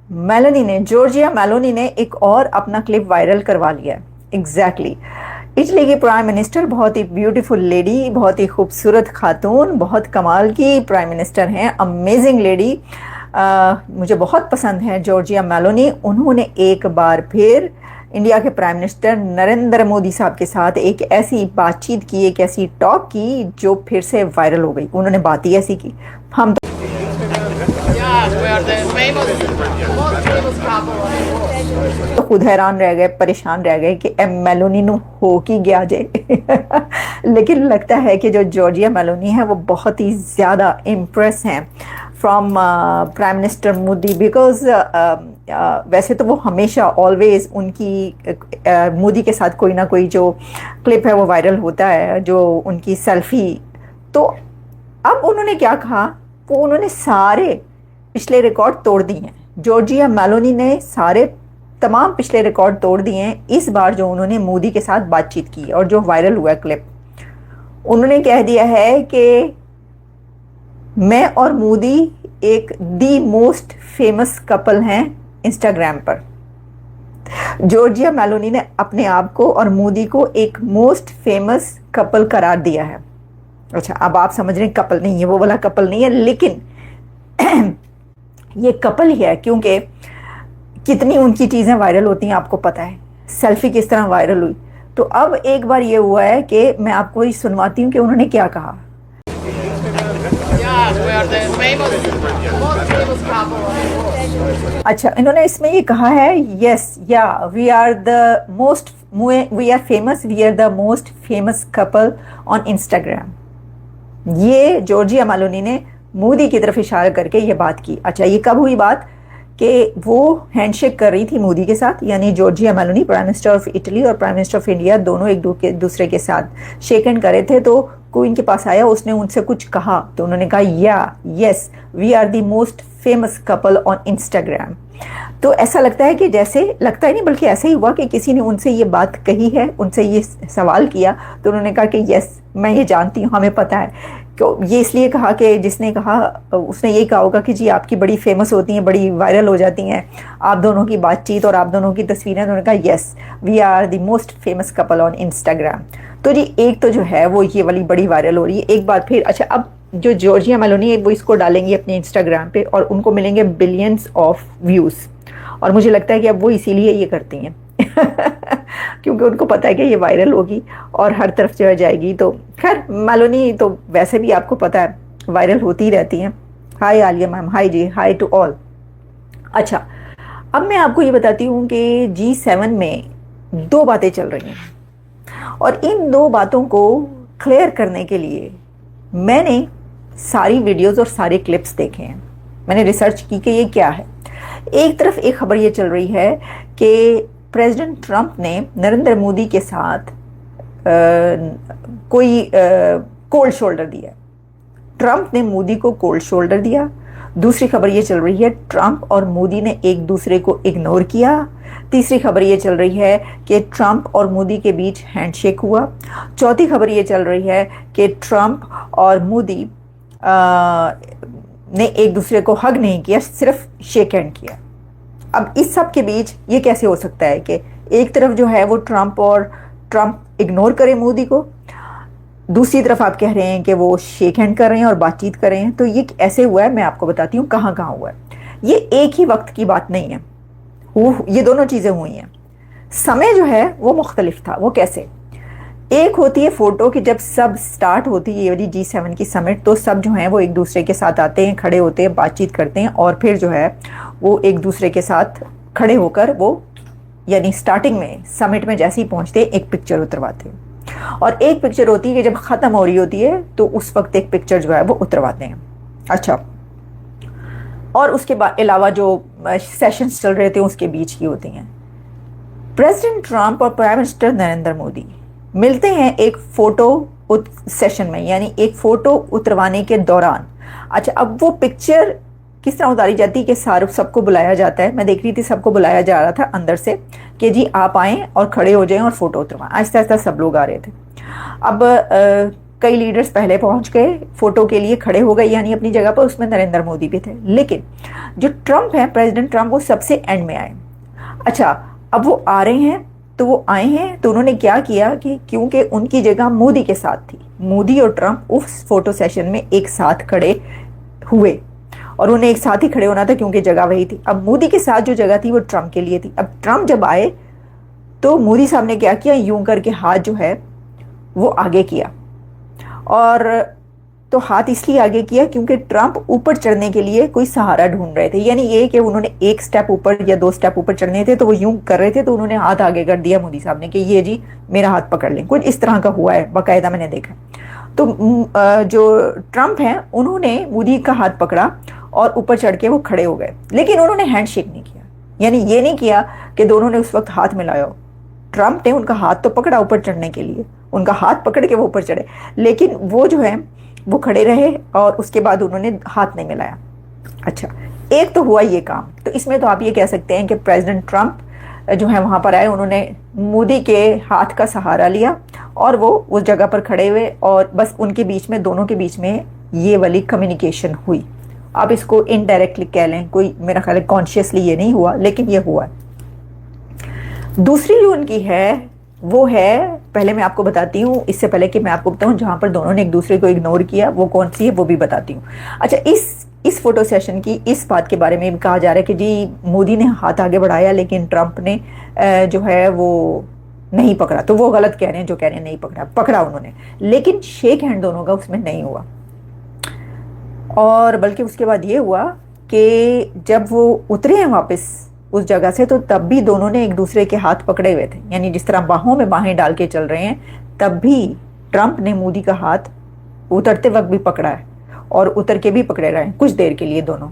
Meloni ने, Georgia Meloni ने एक और अपना क्लिप वायरल करवा लिया है। एग्जैक्टली इटली की प्राइम मिनिस्टर, बहुत ही ब्यूटीफुल लेडी, बहुत ही खूबसूरत खातून, बहुत कमाल की प्राइम मिनिस्टर हैं, अमेजिंग लेडी। मुझे बहुत पसंद है जॉर्जिया मेलोनी। उन्होंने एक बार फिर इंडिया के प्राइम मिनिस्टर नरेंद्र मोदी साहब के साथ एक ऐसी बातचीत की, एक ऐसी टॉक की जो फिर से वायरल हो गई। उन्होंने बात ही ऐसी की, हम तो खुद हैरान रह गए, परेशान रह गए कि मेलोनी नु हो की गया जे। लेकिन लगता है कि जो जॉर्जिया मेलोनी है वो बहुत ही ज़्यादा इम्प्रेस हैं from prime minister Modi, because वैसे तो वो हमेशा ऑलवेज उनकी मोदी के साथ कोई ना कोई जो क्लिप है वो वायरल होता है, जो उनकी सेल्फी। तो अब उन्होंने क्या कहा, वो उन्होंने सारे पिछले रिकॉर्ड तोड़ दिए हैं। जॉर्जिया मेलोनी ने सारे तमाम पिछले रिकॉर्ड तोड़ दिए हैं इस बार जो उन्होंने मोदी के साथ बातचीत की और जो वायरल हुआ क्लिप। उन्होंने कह दिया है कि मैं और मोदी एक दी मोस्ट फेमस कपल हैं इंस्टाग्राम पर। जॉर्जिया मेलोनी ने अपने आप को और मोदी को एक मोस्ट फेमस कपल करार दिया है। अच्छा, अब आप समझ रहे हैं कपल नहीं है, वो वाला कपल नहीं है, लेकिन ये कपल ही है क्योंकि कितनी उनकी चीज़ें वायरल होती हैं आपको पता है, सेल्फी किस तरह वायरल हुई। तो अब एक बार ये हुआ है कि मैं आपको ये सुनवाती हूँ कि उन्होंने क्या कहा। अच्छा, इन्होंने इसमें ये कहा है, यस या we are the most famous couple on Instagram. ये जॉर्जिया मेलोनी ने मोदी की तरफ इशारा करके ये बात की। अच्छा, ये कब हुई बात कि वो हैंडशेक कर रही थी मोदी के साथ, यानी Giorgia Meloni prime minister of Italy और प्राइम मिनिस्टर ऑफ इंडिया दोनों एक दूसरे के साथ शेक हैंड कर रहे थे। तो कोई इनके पास आया, उसने उनसे कुछ कहा तो उन्होंने कहा yes we are the most famous couple on Instagram. तो ऐसा लगता है कि जैसे, लगता ही नहीं बल्कि ऐसा ही हुआ कि किसी ने उनसे ये बात कही है, उनसे ये सवाल किया तो उन्होंने कहा कि यस मैं ये जानती हूँ, हमें पता है। क्यों ये इसलिए कहा कि जिसने कहा उसने यही कहा होगा कि जी आपकी बड़ी फेमस होती हैं, बड़ी वायरल हो जाती हैं आप दोनों की बातचीत और आप दोनों की तस्वीरें। उन्होंने कहा yes we are the most famous couple on Instagram. तो जी एक तो जो है वो ये वाली बड़ी वायरल हो रही है एक बार फिर। अच्छा, अब जो जॉर्जिया मेलोनी है वो इसको डालेंगी अपने इंस्टाग्राम पे और उनको मिलेंगे बिलियंस ऑफ व्यूज़, और मुझे लगता है कि अब वो इसीलिए ये करती हैं क्योंकि उनको पता है कि ये वायरल होगी और हर तरफ जो है जाएगी। तो खैर मेलोनी तो वैसे भी आपको पता है वायरल होती ही रहती हैं। हाय आलिया मैम, हाय जी, हाय टू ऑल। अच्छा, अब मैं आपको ये बताती हूँ कि G7 में दो बातें चल रही हैं और इन दो बातों को क्लियर करने के लिए मैंने सारी वीडियोस और सारे क्लिप्स देखे हैं, मैंने रिसर्च की कि ये क्या है। एक तरफ एक खबर ये चल रही है कि प्रेसिडेंट ट्रंप ने नरेंद्र मोदी के साथ कोई कोल्ड शोल्डर दिया, ट्रंप ने मोदी को कोल्ड शोल्डर दिया। दूसरी खबर ये चल रही है ट्रंप और मोदी ने एक दूसरे को इग्नोर किया। तीसरी खबर ये चल रही है कि ट्रंप और मोदी के बीच हैंडशेक हुआ। चौथी खबर ये चल रही है कि ट्रंप और मोदी ने एक दूसरे को हग नहीं किया, सिर्फ शेक हैंड किया। अब इस सब के बीच ये कैसे हो सकता है कि एक तरफ जो है वो ट्रंप इग्नोर करे मोदी को, दूसरी तरफ आप कह रहे हैं कि वो शेक हैंड कर रहे हैं और बातचीत कर रहे हैं। तो ये ऐसे हुआ है, मैं आपको बताती हूँ कहाँ कहाँ हुआ है। ये एक ही वक्त की बात नहीं है, ये दोनों चीज़ें हुई हैं। समय जो है वो मुख्तलिफ था। वो कैसे? एक होती है फ़ोटो कि जब सब स्टार्ट होती है ये वाली G7 की समिट, तो सब जो हैं वो एक दूसरे के साथ आते हैं, खड़े होते हैं, बातचीत करते हैं और फिर जो है वो एक दूसरे के साथ खड़े होकर वो, यानी स्टार्टिंग में समिट में जैसे ही पहुँचते हैं एक पिक्चर उतरवाते हैं। और एक पिक्चर होती है कि जब ख़त्म हो रही होती है तो उस वक्त एक पिक्चर जो है वो उतरवाते हैं। अच्छा, और उसके बाद अलावा जो सेशंस चल रहे थे उसके बीच की होती हैं। प्रेसिडेंट ट्रंप और प्राइम मिनिस्टर नरेंद्र मोदी मिलते हैं एक फ़ोटो सेशन में, यानी एक फ़ोटो उतरवाने के दौरान। अच्छा, अब वो पिक्चर किस तरह उतारी जाती है कि सबको बुलाया जाता है। मैं देख रही थी सबको बुलाया जा रहा था अंदर से कि जी आप आएँ और खड़े हो जाएं और फ़ोटो उतरवाएं। आहिस्ता आहिस्ता सब लोग आ रहे थे। अब कई लीडर्स पहले पहुंच गए, फोटो के लिए खड़े हो गए यानी अपनी जगह पर, उसमें नरेंद्र मोदी भी थे। लेकिन जो ट्रंप है, प्रेसिडेंट ट्रंप, वो सबसे एंड में आए। अच्छा, अब वो आ रहे हैं, तो वो आए हैं तो उन्होंने क्या किया कि क्योंकि उनकी जगह मोदी के साथ थी, मोदी और ट्रंप उस फोटो सेशन में एक साथ खड़े हुए, और उन्हें एक साथ ही खड़े होना था क्योंकि जगह वही थी। अब मोदी के साथ जो जगह थी वो ट्रंप के लिए थी। अब ट्रंप जब आए तो मोदी साहब ने क्या किया, यूं करके हाथ जो है वो आगे किया, और तो हाथ इसलिए आगे किया क्योंकि ट्रंप ऊपर चढ़ने के लिए कोई सहारा ढूंढ रहे थे, यानी ये कि उन्होंने एक स्टेप ऊपर या दो स्टेप ऊपर चढ़ने थे, तो वो यूं कर रहे थे, तो उन्होंने हाथ आगे कर दिया मोदी साहब ने कि ये जी मेरा हाथ पकड़ लें। कुछ इस तरह का हुआ है, बाकायदा मैंने देखा। तो जो ट्रंप हैं उन्होंने मोदी का हाथ पकड़ा और ऊपर चढ़ के वो खड़े हो गए, लेकिन उन्होंने हैंडशेक नहीं किया, यानी ये नहीं किया कि दोनों ने उस वक्त हाथ मिलाया हो। ट्रंप ने उनका हाथ तो पकड़ा ऊपर चढ़ने के लिए, उनका हाथ पकड़ के वो ऊपर चढ़े, लेकिन वो जो है वो खड़े रहे और उसके बाद उन्होंने हाथ नहीं मिलाया। अच्छा, एक तो हुआ ये काम। तो इसमें तो आप ये कह सकते हैं कि प्रेसिडेंट ट्रंप जो है वहां पर आए, उन्होंने मोदी के हाथ का सहारा लिया और वो उस जगह पर खड़े हुए, और बस उनके बीच में, दोनों के बीच में ये वाली कम्युनिकेशन हुई। आप इसको इनडायरेक्टली कह लें, कोई मेरा ख्याल है कॉन्शियसली ये नहीं हुआ, लेकिन ये हुआ। दूसरी जो उनकी है वो है, पहले मैं आपको बताती हूँ, इससे पहले कि मैं आपको बताऊँ जहाँ पर दोनों ने एक दूसरे को इग्नोर किया, वो कौन सी है वो भी बताती हूँ। अच्छा, इस फोटो सेशन की इस बात के बारे में भी कहा जा रहा है कि जी मोदी ने हाथ आगे बढ़ाया लेकिन ट्रंप ने जो है वो नहीं पकड़ा। तो वो गलत कह रहे हैं जो कह रहे हैं नहीं पकड़ा, पकड़ा उन्होंने, लेकिन शेक हैंड दोनों का उसमें नहीं हुआ। और बल्कि उसके बाद ये हुआ कि जब वो उतरे हैं वापस उस जगह से, तो तब भी दोनों ने एक दूसरे के हाथ पकड़े हुए थे, यानी जिस तरह बाहों में बाहें डाल के चल रहे हैं, तब भी ट्रंप ने मोदी का हाथ उतरते वक्त भी पकड़ा है और उतर के भी पकड़े रहे कुछ देर के लिए दोनों।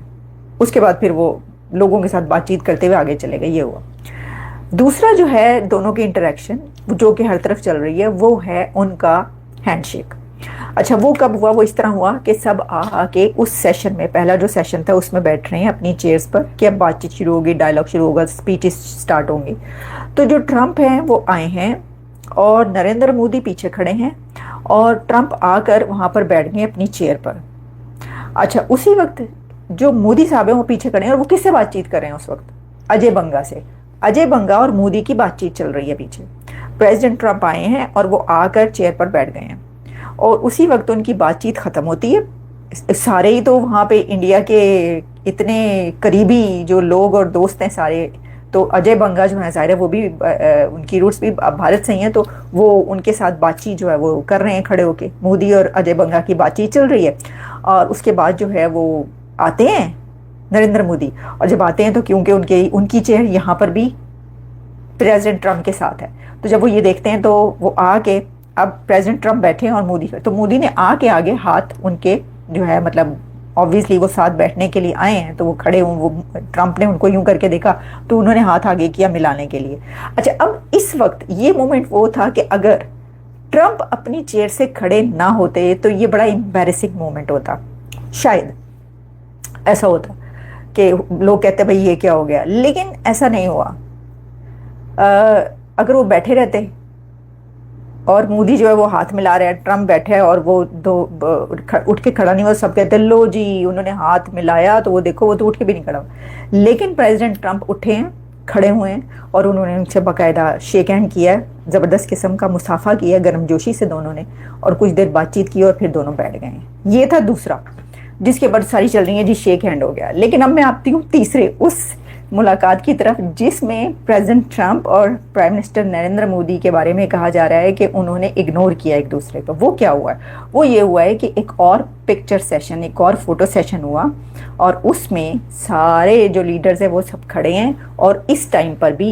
उसके बाद फिर वो लोगों के साथ बातचीत करते हुए आगे चले गए। ये हुआ। दूसरा जो है दोनों की इंटरेक्शन जो कि हर तरफ चल रही है, वो है उनका हैंडशेक। अच्छा, वो कब हुआ? वो इस तरह हुआ कि सब आके उस सेशन में, पहला जो सेशन था उसमें बैठ रहे हैं अपनी चेयर्स पर कि अब बातचीत शुरू होगी, डायलॉग शुरू होगा, स्पीच स्टार्ट होंगी। तो जो ट्रंप हैं वो आए हैं और नरेंद्र मोदी पीछे खड़े हैं, और ट्रंप आकर वहाँ पर बैठ गए अपनी चेयर पर। अच्छा, उसी वक्त जो मोदी साहब हैं वो पीछे खड़े हैं, और वो किससे बातचीत कर रहे हैं उस वक्त? अजय बंगा से। अजय बंगा और मोदी की बातचीत चल रही है पीछे। प्रेसिडेंट ट्रंप आए हैं और वो आकर चेयर पर बैठ गए हैं, और उसी वक्त उनकी बातचीत ख़त्म होती है। सारे ही तो वहाँ पे इंडिया के इतने करीबी जो लोग और दोस्त हैं सारे, तो अजय बंगा जो है ज़ाहिर है वो भी उनकी रूट्स भी भारत से ही हैं, तो वो उनके साथ बातचीत जो है वो कर रहे हैं खड़े होके। मोदी और अजय बंगा की बातचीत चल रही है, और उसके बाद जो है वो आते हैं नरेंद्र मोदी, और जब आते हैं तो क्योंकि उनकी चेयर यहाँ पर भी प्रेसिडेंट ट्रंप के साथ है, तो जब वो ये देखते हैं तो वो आके, अब प्रेसिडेंट ट्रंप बैठे हैं और मोदी, तो मोदी ने आके आगे हाथ उनके जो है, मतलब ऑब्वियसली वो साथ बैठने के लिए आए हैं, तो वो खड़े हों, वो ट्रंप ने उनको यूं करके देखा तो उन्होंने हाथ आगे किया मिलाने के लिए। अच्छा, अब इस वक्त ये मोमेंट वो था कि अगर ट्रंप अपनी चेयर से खड़े ना होते तो ये बड़ा एम्बैरेसिंग मोमेंट होता, शायद ऐसा होता कि लोग कहते भाई ये क्या हो गया, लेकिन ऐसा नहीं हुआ। अगर वो बैठे रहते और मोदी जो है वो हाथ मिला रहे हैं, ट्रंप बैठे हैं और वो उठ के खड़ा नहीं हुआ, सब कहते हैं लो जी उन्होंने हाथ मिलाया, तो वो देखो वो तो उठ के भी नहीं खड़ा हुआ। लेकिन प्रेसिडेंट ट्रंप उठे हैं, खड़े हुए हैं, और उन्होंने उनसे बाकायदा शेक हैंड किया है, ज़बरदस्त किस्म का मुसाफा किया गर्मजोशी से दोनों ने, और कुछ देर बातचीत की और फिर दोनों बैठ गए हैं। ये था दूसरा जिसके बाद सारी चल रही है जी शेक हैंड हो गया। लेकिन अब मैं आती हूँ तीसरे उस मुलाकात की तरफ जिसमें प्रेसिडेंट ट्रंप और प्राइम मिनिस्टर नरेंद्र मोदी के बारे में कहा जा रहा है कि उन्होंने इग्नोर किया एक दूसरे को। वो क्या हुआ है? वो ये हुआ है कि एक और पिक्चर सेशन, एक और फोटो सेशन हुआ, और उसमें सारे जो लीडर्स हैं वो सब खड़े हैं, और इस टाइम पर भी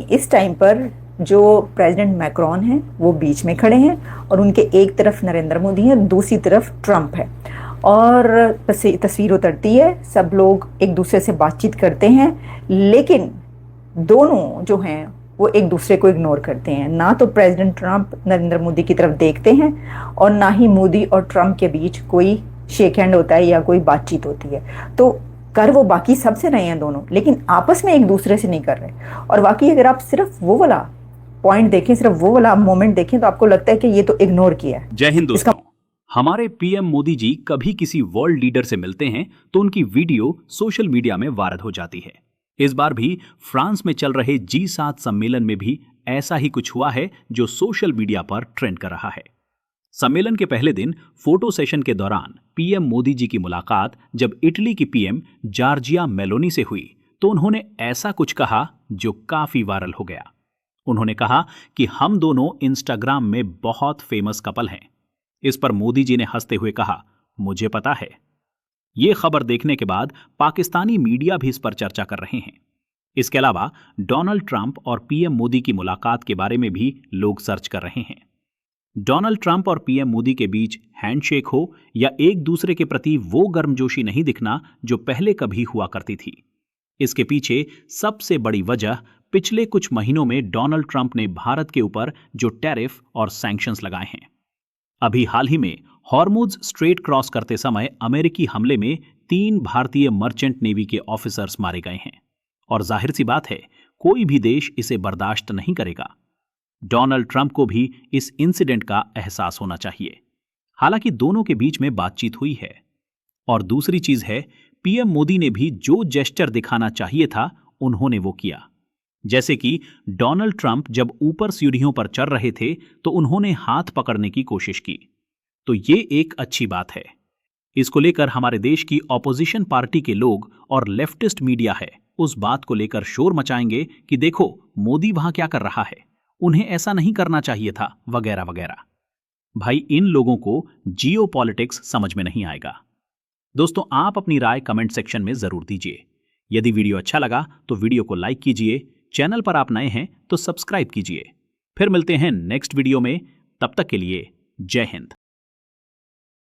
इस टाइम पर जो प्रेसिडेंट मैक्रोन हैं वो बीच में खड़े हैं, और उनके एक तरफ नरेंद्र मोदी हैं, दूसरी तरफ ट्रंप है, और तस्वीर उतरती है, सब लोग एक दूसरे से बातचीत करते हैं, लेकिन दोनों जो हैं वो एक दूसरे को इग्नोर करते हैं। ना तो प्रेसिडेंट ट्रंप नरेंद्र मोदी की तरफ देखते हैं, और ना ही मोदी और ट्रंप के बीच कोई शेक हैंड होता है या कोई बातचीत होती है। तो कर वो बाकी सबसे रहे हैं दोनों, लेकिन आपस में एक दूसरे से नहीं कर रहे। और बाकी अगर आप सिर्फ वो वाला पॉइंट देखें, सिर्फ वो वाला मोमेंट देखें तो आपको लगता है कि ये तो इग्नोर किया है। जय हिंद दोस्तों। हमारे पीएम मोदी जी कभी किसी वर्ल्ड लीडर से मिलते हैं तो उनकी वीडियो सोशल मीडिया में वायरल हो जाती है। इस बार भी फ्रांस में चल रहे G7 सम्मेलन में भी ऐसा ही कुछ हुआ है जो सोशल मीडिया पर ट्रेंड कर रहा है। सम्मेलन के पहले दिन फोटो सेशन के दौरान पीएम मोदी जी की मुलाकात जब इटली की पीएम जॉर्जिया मेलोनी से हुई तो उन्होंने ऐसा कुछ कहा जो काफी वायरल हो गया। उन्होंने कहा कि हम दोनों इंस्टाग्राम में बहुत फेमस कपल हैं। इस पर मोदी जी ने हंसते हुए कहा, मुझे पता है। ये खबर देखने के बाद पाकिस्तानी मीडिया भी इस पर चर्चा कर रहे हैं। इसके अलावा डोनाल्ड ट्रंप और पीएम मोदी की मुलाकात के बारे में भी लोग सर्च कर रहे हैं। डोनाल्ड ट्रंप और पीएम मोदी के बीच हैंडशेक हो या एक दूसरे के प्रति वो गर्मजोशी नहीं दिखना जो पहले कभी हुआ करती थी। इसके पीछे सबसे बड़ी वजह पिछले कुछ महीनों में डोनाल्ड ट्रंप ने भारत के ऊपर जो टैरिफ और सैंक्शंस लगाए हैं। अभी हाल ही में हॉर्मुज स्ट्रेट क्रॉस करते समय अमेरिकी हमले में 3 भारतीय मर्चेंट नेवी के ऑफिसर्स मारे गए हैं और जाहिर सी बात है कोई भी देश इसे बर्दाश्त नहीं करेगा। डोनाल्ड ट्रंप को भी इस इंसिडेंट का एहसास होना चाहिए। हालांकि दोनों के बीच में बातचीत हुई है। और दूसरी चीज है, पीएम मोदी ने भी जो जेस्चर दिखाना चाहिए था उन्होंने वो किया। जैसे कि डोनाल्ड ट्रंप जब ऊपर सीढ़ियों पर चढ़ रहे थे तो उन्होंने हाथ पकड़ने की कोशिश की, तो ये एक अच्छी बात है। इसको लेकर हमारे देश की ऑपोजिशन पार्टी के लोग और लेफ्टिस्ट मीडिया है उस बात को लेकर शोर मचाएंगे कि देखो मोदी वहां क्या कर रहा है, उन्हें ऐसा नहीं करना चाहिए था, वगैरह वगैरह। भाई इन लोगों को जियोपॉलिटिक्स समझ में नहीं आएगा। दोस्तों, आप अपनी राय कमेंट सेक्शन में जरूर दीजिए। यदि वीडियो अच्छा लगा तो वीडियो को लाइक कीजिए, चैनल पर आप नए हैं तो सब्सक्राइब कीजिए। फिर मिलते हैं नेक्स्ट वीडियो में, तब तक के लिए जय हिंद।